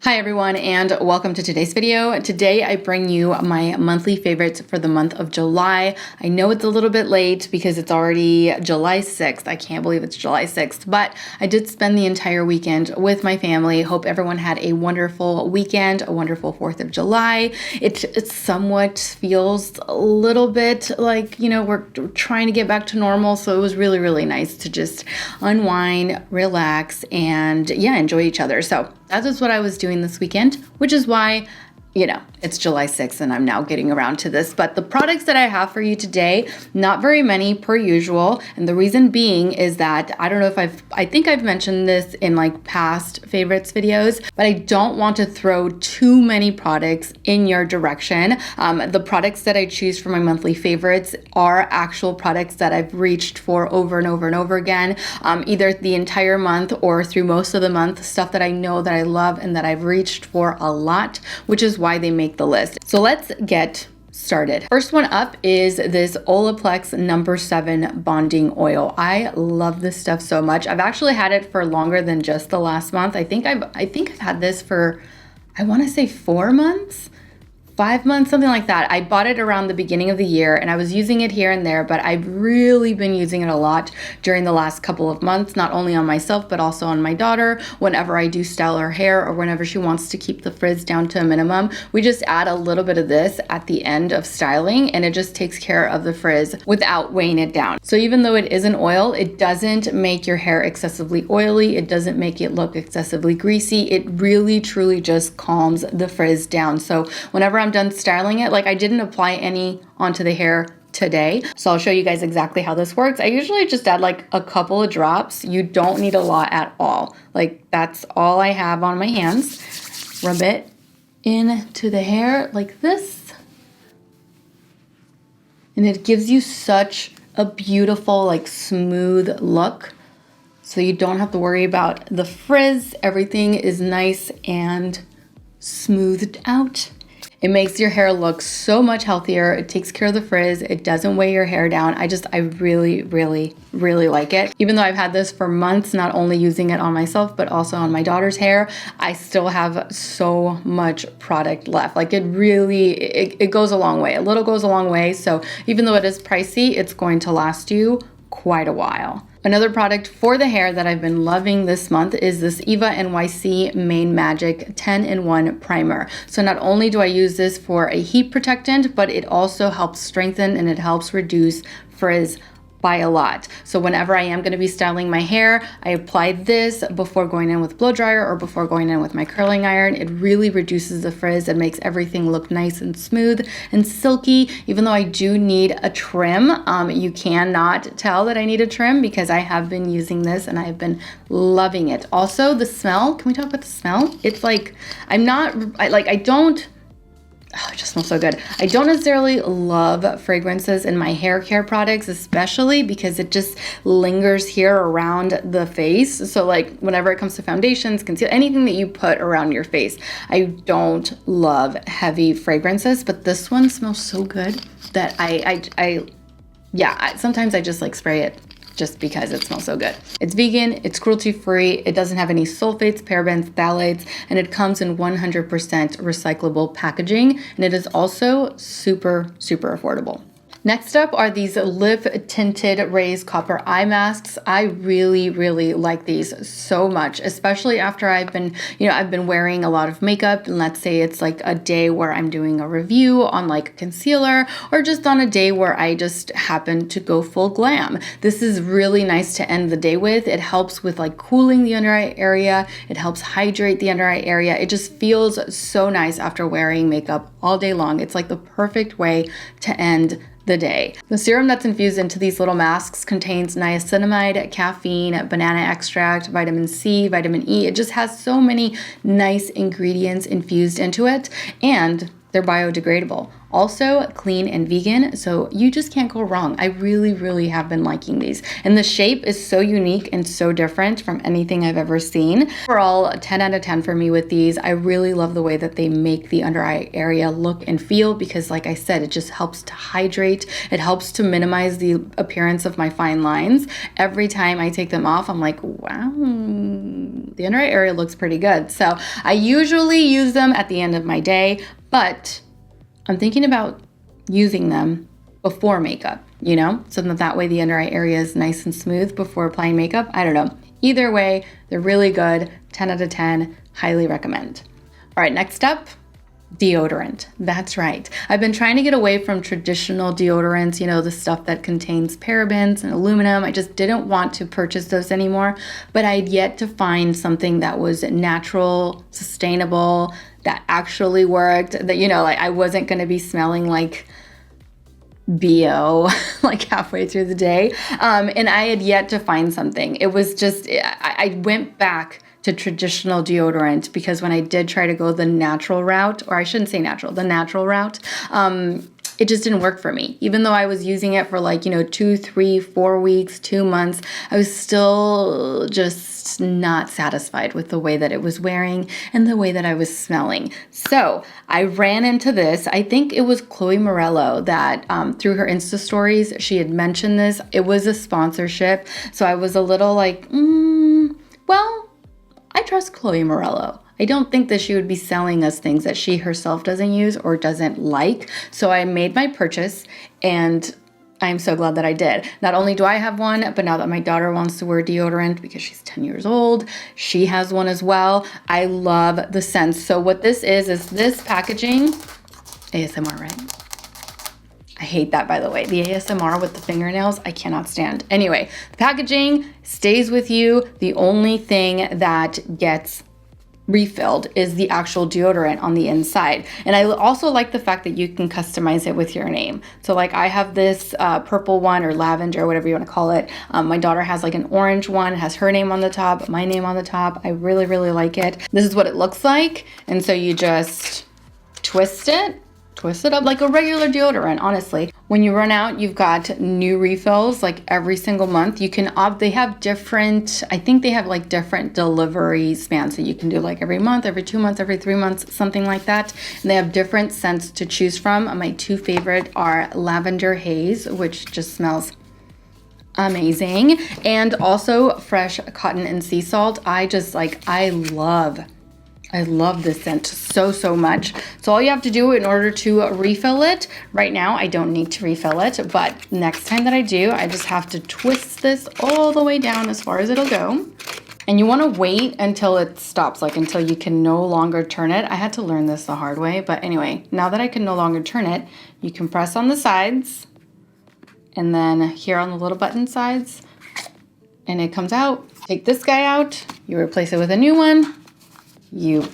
Hi everyone and welcome to today's video. Today I bring you my monthly favorites for the month of July. I know it's a little bit late because it's already July 6th. I can't believe it's July 6th, but I did spend the entire weekend with my family. Hope everyone had a wonderful weekend, a wonderful 4th of July. It somewhat feels a little bit like, we're trying to get back to normal. So it was really, really nice to just unwind, relax, and enjoy each other. So that is what I was doing this weekend, which is why, it's July 6th and I'm now getting around to this. But the products that I have for you today, not very many per usual. And the reason being is that I don't know if I think I've mentioned this in like past favorites videos, but I don't want to throw too many products in your direction. The products that I choose for my monthly favorites are actual products that I've reached for over and over and over again, either the entire month or through most of the month, stuff that I know that I love and that I've reached for a lot, which is why they make the list. So let's get started. First one up is this Olaplex No. 7 Bonding Oil. I love this stuff so much. I've actually had it for longer than just the last month. I think I've had this for, I want to say 4 months. 5 months, something like that. I bought it around the beginning of the year and I was using it here and there, but I've really been using it a lot during the last couple of months, not only on myself, but also on my daughter. Whenever I do style her hair or whenever she wants to keep the frizz down to a minimum, we just add a little bit of this at the end of styling and it just takes care of the frizz without weighing it down. So even though it is an oil, it doesn't make your hair excessively oily. It doesn't make it look excessively greasy. It really, truly just calms the frizz down. So whenever I'm done styling it, like I didn't apply any onto the hair today, so I'll show you guys exactly how this works. I usually just add like a couple of drops. You don't need a lot at all. Like that's all I have on my hands. Rub it into the hair like this, and it gives you such a beautiful, like smooth look. So you don't have to worry about the frizz. Everything is nice and smoothed out. It makes your hair look so much healthier. It takes care of the frizz. It doesn't weigh your hair down. I really, really, really like it. Even though I've had this for months, not only using it on myself, but also on my daughter's hair, I still have so much product left. Like it really, it goes a long way. A little goes a long way. So even though it is pricey, it's going to last you quite a while. Another product for the hair that I've been loving this month is this Eva NYC Mane Magic 10-in-1 Primer. So not only do I use this for a heat protectant, but it also helps strengthen and it helps reduce frizz by a lot. So whenever I am going to be styling my hair, I apply this before going in with blow dryer or before going in with my curling iron. It really reduces the frizz and makes everything look nice and smooth and silky. Even though I do need a trim, you cannot tell that I need a trim because I have been using this and I have been loving it. Also, the smell, can we talk about the smell? It's like, it just smells so good. I don't necessarily love fragrances in my hair care products, especially because it just lingers here around the face. So like whenever it comes to foundations, concealer, anything that you put around your face, I don't love heavy fragrances, but this one smells so good that sometimes I just like spray it just because it smells so good. It's vegan, it's cruelty-free, it doesn't have any sulfates, parabens, phthalates, and it comes in 100% recyclable packaging, and it is also super, super affordable. Next up are these lip tinted raised copper eye masks. I really, really like these so much, especially after I've been wearing a lot of makeup, and let's say it's like a day where I'm doing a review on like concealer or just on a day where I just happen to go full glam. This is really nice to end the day with. It helps with like cooling the under eye area. It helps hydrate the under eye area. It just feels so nice after wearing makeup all day long. It's like the perfect way to end the day. The serum that's infused into these little masks contains niacinamide, caffeine, banana extract, vitamin C, vitamin E. It just has so many nice ingredients infused into it. And They're biodegradable. Also clean and vegan, so you just can't go wrong. I really, really have been liking these. And the shape is so unique and so different from anything I've ever seen. Overall, 10 out of 10 for me with these. I really love the way that they make the under eye area look and feel because like I said, it just helps to hydrate. It helps to minimize the appearance of my fine lines. Every time I take them off, I'm like, wow, the under eye area looks pretty good. So I usually use them at the end of my day, but I'm thinking about using them before makeup, you know, so that way the under eye area is nice and smooth before applying makeup. I don't know. Either way, they're really good. 10 out of 10, highly recommend. All right, next up, deodorant. That's right. I've been trying to get away from traditional deodorants, you know, the stuff that contains parabens and aluminum. I just didn't want to purchase those anymore, but I'd yet to find something that was natural, sustainable, that actually worked, that, you know, like I wasn't going to be smelling like BO like halfway through the day. And I had yet to find something. It was just, I went back to traditional deodorant because when I did try to go the natural route, or I shouldn't say natural, the natural route, it just didn't work for me. Even though I was using it for like, you know, 2, 3, 4 weeks, 2 months, I was still just not satisfied with the way that it was wearing and the way that I was smelling. So I ran into this. I think it was Chloe Morello that through her Insta stories, she had mentioned this. It was a sponsorship. So I was a little like, well, I trust Chloe Morello. I don't think that she would be selling us things that she herself doesn't use or doesn't like. So I made my purchase and I'm so glad that I did. Not only do I have one, but now that my daughter wants to wear deodorant because she's 10 years old, she has one as well. I love the scent. So what this is this packaging, ASMR, right? I hate that, by the way. The ASMR with the fingernails, I cannot stand. Anyway, the packaging stays with you. The only thing that gets refilled is the actual deodorant on the inside. And I also like the fact that you can customize it with your name. So like I have this purple one or lavender, whatever you want to call it. My daughter has like an orange one. It has her name on the top, my name on the top. I really, really like it. This is what it looks like. And so you just twist it up like a regular deodorant, honestly. When you run out, you've got new refills like every single month. You can they have different, I think they have like different delivery spans. So you can do like every month, every 2 months, every 3 months, something like that. And they have different scents to choose from. My 2 favorite are Lavender Haze, which just smells amazing. And also Fresh Cotton and Sea Salt. I love this scent so much. So all you have to do in order to refill it, right now I don't need to refill it, but next time that I do, I just have to twist this all the way down as far as it'll go. And you want to wait until it stops, like until you can no longer turn it. I had to learn this the hard way, but anyway, now that I can no longer turn it, you can press on the sides and then here on the little button sides, and it comes out. Take this guy out, you replace it with a new one. You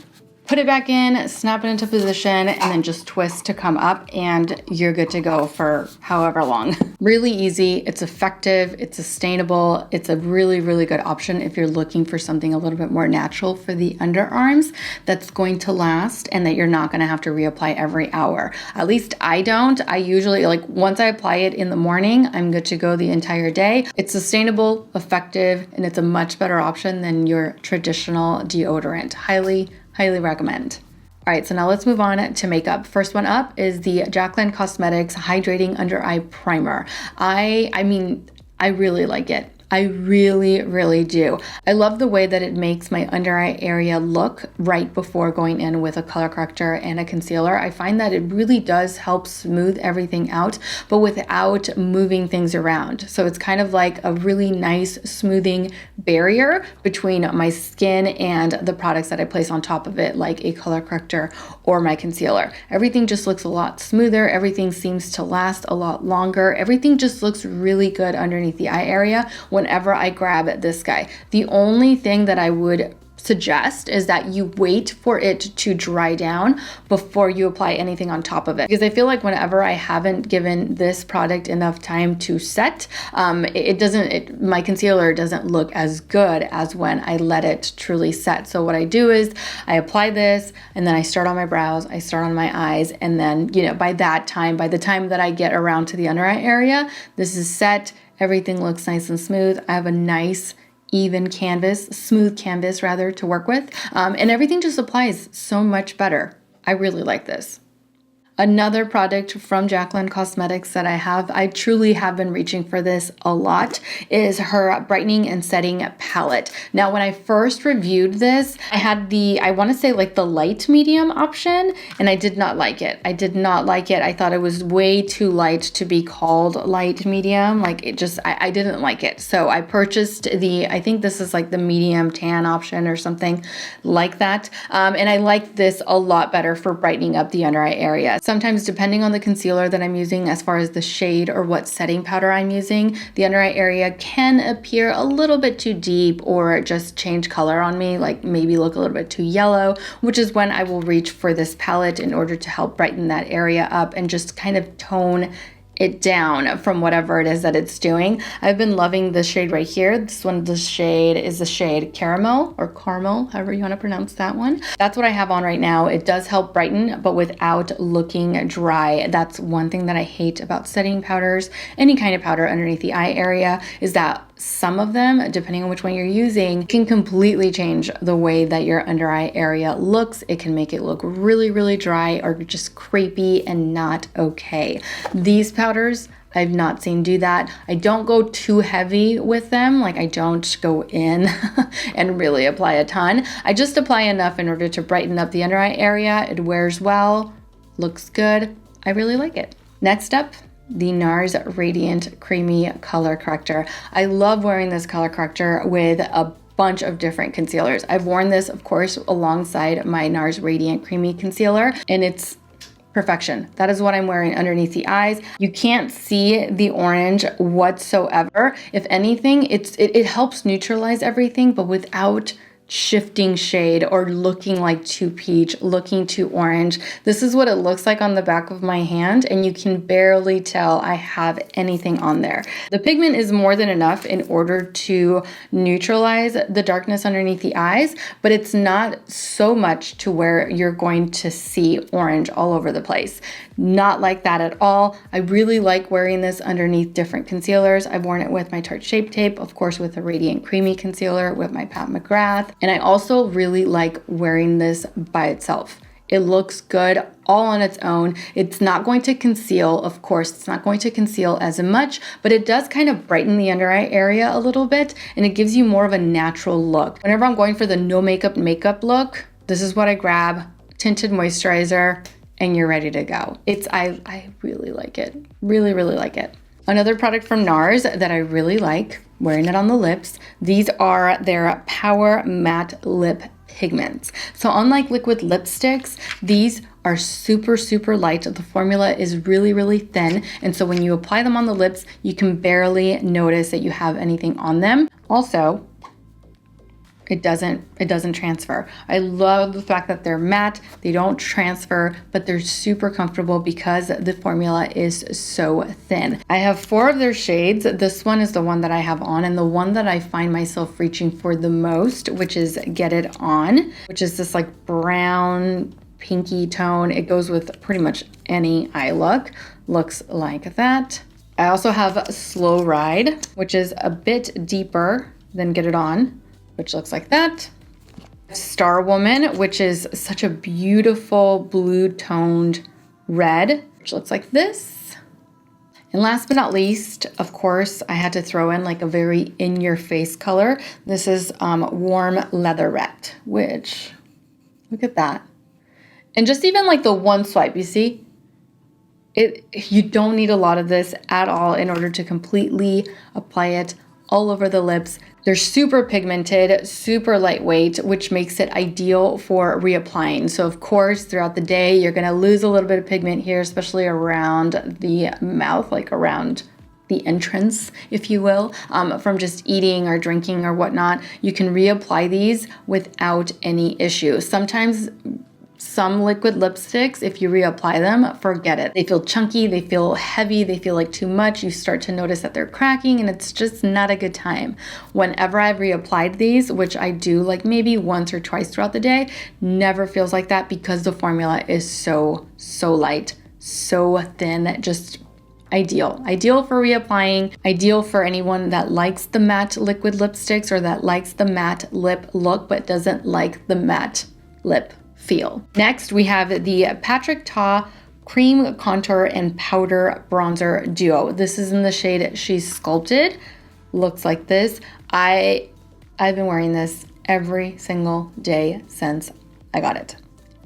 put it back in, snap it into position, and then just twist to come up, and you're good to go for however long. Really easy, it's effective, it's sustainable, it's a really, really good option if you're looking for something a little bit more natural for the underarms that's going to last and that you're not gonna have to reapply every hour. At least I don't. I usually, like once I apply it in the morning, I'm good to go the entire day. It's sustainable, effective, and it's a much better option than your traditional deodorant. Highly recommend. All right, so now let's move on to makeup. First one up is the Jaclyn Cosmetics Hydrating Under Eye Primer. I mean, I really like it. I really, really do. I love the way that it makes my under eye area look right before going in with a color corrector and a concealer. I find that it really does help smooth everything out, but without moving things around. So it's kind of like a really nice smoothing barrier between my skin and the products that I place on top of it, like a color corrector or my concealer. Everything just looks a lot smoother. Everything seems to last a lot longer. Everything just looks really good underneath the eye area whenever I grab this guy. The only thing that I would suggest is that you wait for it to dry down before you apply anything on top of it. Because I feel like whenever I haven't given this product enough time to set, my concealer doesn't look as good as when I let it truly set. So what I do is I apply this and then I start on my brows, I start on my eyes, and then, by the time that I get around to the under eye area, this is set. Everything looks nice and smooth. I have a nice smooth canvas rather, to work with. And everything just applies so much better. I really like this. Another product from Jaclyn Cosmetics that I truly have been reaching for this a lot, is her brightening and setting palette. Now, when I first reviewed this, I had I want to say like the light medium option, and I did not like it. I thought it was way too light to be called light medium. Like I didn't like it. So I purchased I think this is like the medium tan option or something like that. And I like this a lot better for brightening up the under eye area. Sometimes, depending on the concealer that I'm using, as far as the shade or what setting powder I'm using, the under eye area can appear a little bit too deep or just change color on me, like maybe look a little bit too yellow, which is when I will reach for this palette in order to help brighten that area up and just kind of tone it down from whatever it is that it's doing. I've been loving this shade right here. This one, the shade is the shade Caramel, or Caramel, however you want to pronounce that one. That's what I have on right now. It does help brighten, but without looking dry. That's one thing that I hate about setting powders, any kind of powder underneath the eye area, is that some of them, depending on which one you're using, can completely change the way that your under eye area looks. It can make it look really, really dry or just crepey and not okay. These powders, I've not seen do that. I don't go too heavy with them. Like, I don't go in and really apply a ton. I just apply enough in order to brighten up the under eye area. It wears well, looks good. I really like it. Next up, the NARS Radiant Creamy Color Corrector. I love wearing this color corrector with a bunch of different concealers. I've worn this, of course, alongside my NARS Radiant Creamy Concealer, and it's perfection. That is what I'm wearing underneath the eyes. You can't see the orange whatsoever. If anything, it helps neutralize everything, but without shifting shade or looking like too peach, looking too orange. This is what it looks like on the back of my hand, and you can barely tell I have anything on there. The pigment is more than enough in order to neutralize the darkness underneath the eyes, but it's not so much to where you're going to see orange all over the place. Not like that at all. I really like wearing this underneath different concealers. I've worn it with my Tarte Shape Tape, of course with a Radiant Creamy Concealer, with my Pat McGrath, and I also really like wearing this by itself. It looks good all on its own. It's not going to conceal, of course, it's not going to conceal as much, but it does kind of brighten the under eye area a little bit, and it gives you more of a natural look. Whenever I'm going for the no makeup look, this is what I grab, tinted moisturizer, and you're ready to go. I really like it. Really, really like it. Another product from NARS that I really like, wearing it on the lips, these are their Power Matte Lip Pigments. So unlike liquid lipsticks, these are super, super light. The formula is really, really thin. And so when you apply them on the lips, you can barely notice that you have anything on them. Also, it doesn't transfer. I love the fact that they're matte, they don't transfer, but they're super comfortable because the formula is so thin. I have 4 of their shades. This one is the one that I have on, and the one that I find myself reaching for the most, which is Get It On, which is this like brown pinky tone. It goes with pretty much any eye look. Looks like that. I also have Slow Ride, which is a bit deeper than Get It On, which looks like that. Star Woman, which is such a beautiful blue toned red, which looks like this. And last but not least, of course, I had to throw in like a very in your face color. This is Warm Leatherette, which, look at that. And just even like the one swipe, you see? You don't need a lot of this at all in order to completely apply it all over the lips. They're super pigmented, super lightweight, which makes it ideal for reapplying. So of course, throughout the day, you're gonna lose a little bit of pigment here, especially around the mouth, like around the entrance, if you will, from just eating or drinking or whatnot, you can reapply these without any issue. Sometimes some liquid lipsticks, if you reapply them, forget it. They feel chunky, they feel heavy, they feel like too much. You start to notice that they're cracking and it's just not a good time. Whenever I've reapplied these, which I do like maybe once or twice throughout the day, never feels like that because the formula is so light, so thin, just ideal for reapplying, ideal for anyone that likes the matte liquid lipsticks or that likes the matte lip look but doesn't like the matte lip feel. Next, we have the Patrick Ta Cream Contour and Powder Bronzer Duo. This is in the shade She's Sculpted. Looks like this. I've been wearing this every single day since I got it.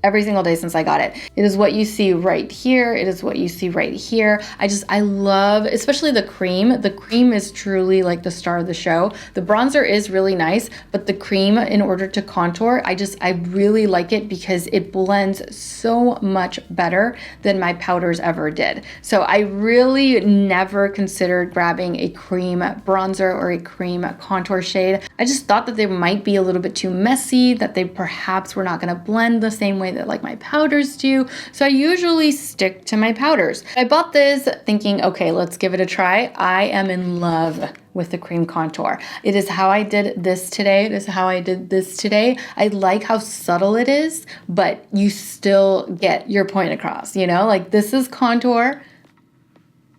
Every single day since I got it. It is what you see right here. It is what you see right here. I love, especially the cream. The cream is truly like the star of the show. The bronzer is really nice, but the cream, in order to contour, I really like it because it blends so much better than my powders ever did. So I really never considered grabbing a cream bronzer or a cream contour shade. I just thought that they might be a little bit too messy, that they perhaps were not gonna blend the same way that like my powders do. So I usually stick to my powders. I bought this thinking, okay, let's give it a try. I am in love with the cream contour. It is how I did this today. It is how I did this today. I like how subtle it is, but you still get your point across, you know? Like this is contour,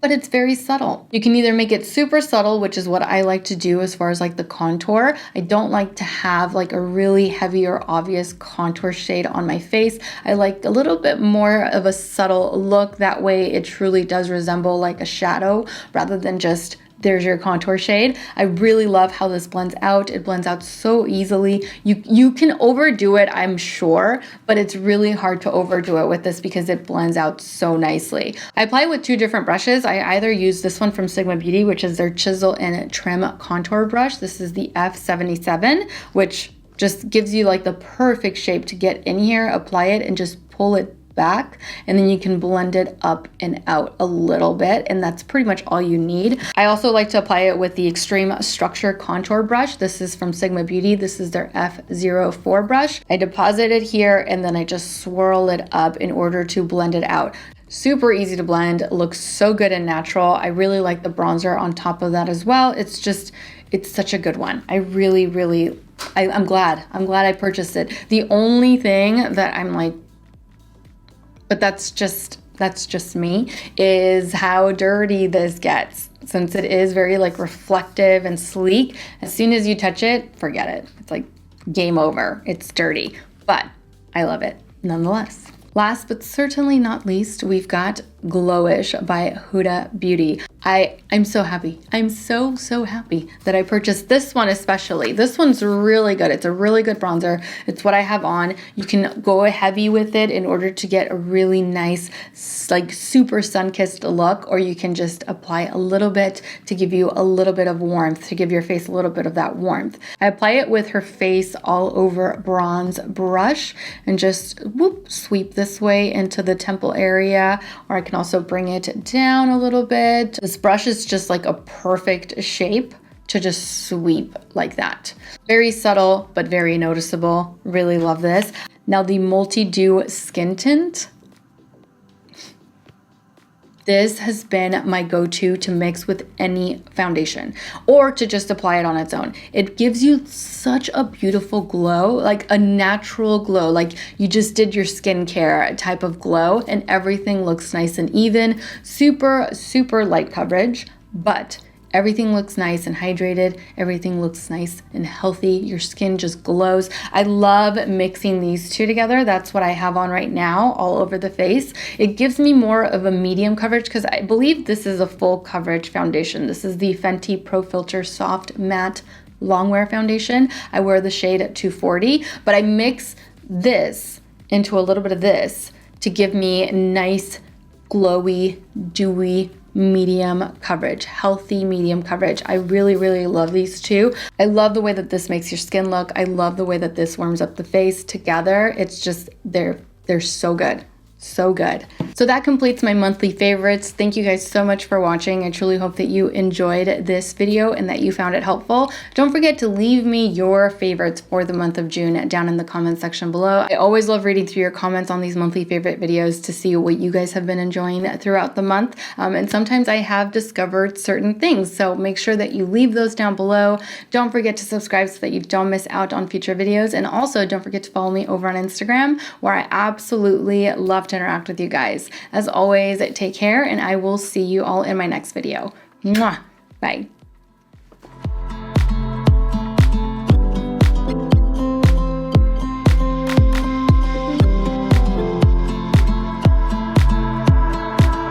but it's very subtle. You can either make it super subtle, which is what I like to do as far as like the contour. I don't like to have like a really heavy or obvious contour shade on my face. I like a little bit more of a subtle look. That way it truly does resemble like a shadow rather than just there's your contour shade. I really love how this blends out. It blends out so easily. You can overdo it, I'm sure, but it's really hard to overdo it with this because it blends out so nicely. I apply it with two different brushes. I either use this one from Sigma Beauty, which is their Chisel and Trim Contour Brush. This is the F77, which just gives you like the perfect shape to get in here, apply it, and just pull it back, and then you can blend it up and out a little bit, and that's pretty much all you need. I also like to apply it with the Extreme Structure Contour Brush. This is from Sigma Beauty. This is their F04 brush. I deposit it here and then I just swirl it up in order to blend it out. Super easy to blend, looks so good and natural. I really like the bronzer on top of that as well. It's such a good one. I really, I'm glad I purchased it. The only thing that I'm like, but that's just me, is how dirty this gets. Since it is very like reflective and sleek, as soon as you touch it, forget it. It's like game over. It's dirty, but I love it nonetheless. Last but certainly not least, we've got Glowish by Huda Beauty. I'm so happy. I'm so happy that I purchased this one especially. This one's really good. It's a really good bronzer. It's what I have on. You can go heavy with it in order to get a really nice, like super sun-kissed look, or you can just apply a little bit to give you a little bit of warmth, to give your face a little bit of that warmth. I apply it with her face all over bronze brush and just sweep this way into the temple area, or I can also bring it down a little bit. This brush is just like a perfect shape to just sweep like that. Very subtle, but very noticeable. Really love this. Now the Multi-Dew Skin Tint. This has been my go-to to mix with any foundation or to just apply it on its own. It gives you such a beautiful glow, like a natural glow, like you just did your skincare type of glow, and everything looks nice and even. Super light coverage, but everything looks nice and hydrated. Everything looks nice and healthy. Your skin just glows. I love mixing these two together. That's what I have on right now all over the face. It gives me more of a medium coverage because I believe this is a full coverage foundation. This is the Fenty Pro Filter Soft Matte Longwear Foundation. I wear the shade at 240, but I mix this into a little bit of this to give me nice, glowy, dewy, medium coverage, healthy medium coverage. I really love these two. I love the way that this makes your skin look. I love the way that this warms up the face together. It's just, they're so good. So good. So that completes my monthly favorites. Thank you guys so much for watching. I truly hope that you enjoyed this video and that you found it helpful. Don't forget to leave me your favorites for the month of June down in the comment section below. I always love reading through your comments on these monthly favorite videos to see what you guys have been enjoying throughout the month. And sometimes I have discovered certain things, so make sure that you leave those down below. Don't forget to subscribe so that you don't miss out on future videos. And also don't forget to follow me over on Instagram, where I absolutely love to interact with you guys. As always, take care, and I will see you all in my next video. Mwah! Bye.